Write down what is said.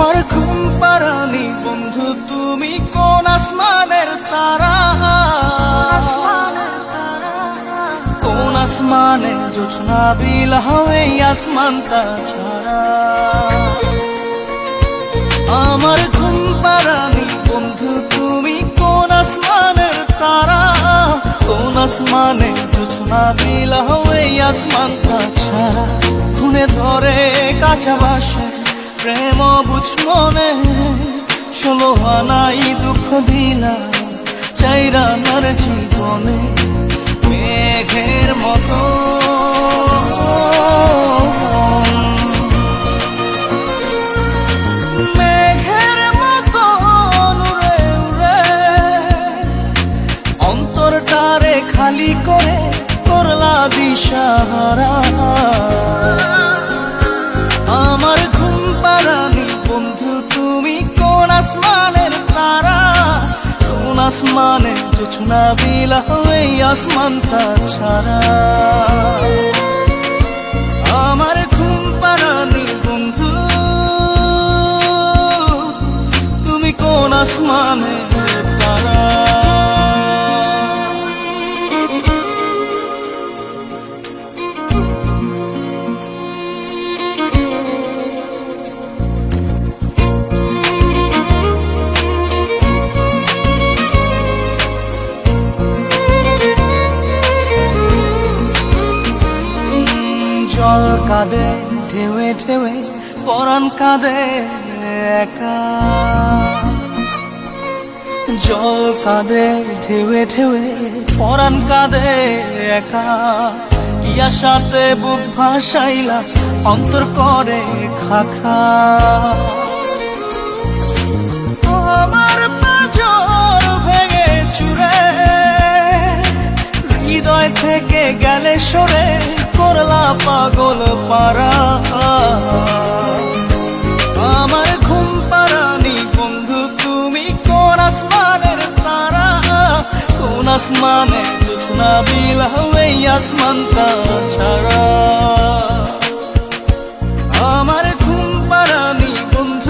আমার ঘুম পাড়ানি বন্ধু তুমি কোন আসমানের তারা, কোন আসমানে জোছনা বিলাও এই আসমানটা ছাড়া। আমার ঘুম পাড়ানি বন্ধু তুমি কোন আসমানের তারা, কোন আসমানে জোছনা বিলাও এই আসমানটা ছাড়া। খুনে ধরে কাঁচা বাসে প্রেম বুঝ মনে, 16 আনাই দুঃখ দিলা চাইরা নার জীবনে। মেঘের মতো মেঘের মতো উড়ে উড়ে অন্তরটারে খালি করে করলা দিশাহারা। আমার ঘুম পাড়ানি বন্ধু তুমি কোন আসমানের তারা, কোন আসমানে জোছনা বিলাও এই আসমানটা ছাড়া। আমার ঘুম পাড়ানি বন্ধু তুমি কোন আসমানের তারা। জল কাঁদে ঢেউে ঢেউে পরাণ কাঁদে একা, জল কাঁদে ঢেউে ঢেউে পরাণ কাঁদে একা। ইয়া সাথে বুক ভাসাইলা অন্তর করে খাখা। আমার পাঁজর ভেঙে চুরে হৃদয় থেকে গেলে সরে করলা পাগল পারা। আমার ঘুম পাড়ানি বন্ধু তুমি কোন আসমানের তারা, কোন আসমানে জোছনা বিলাও এই আসমানটা ছাড়া।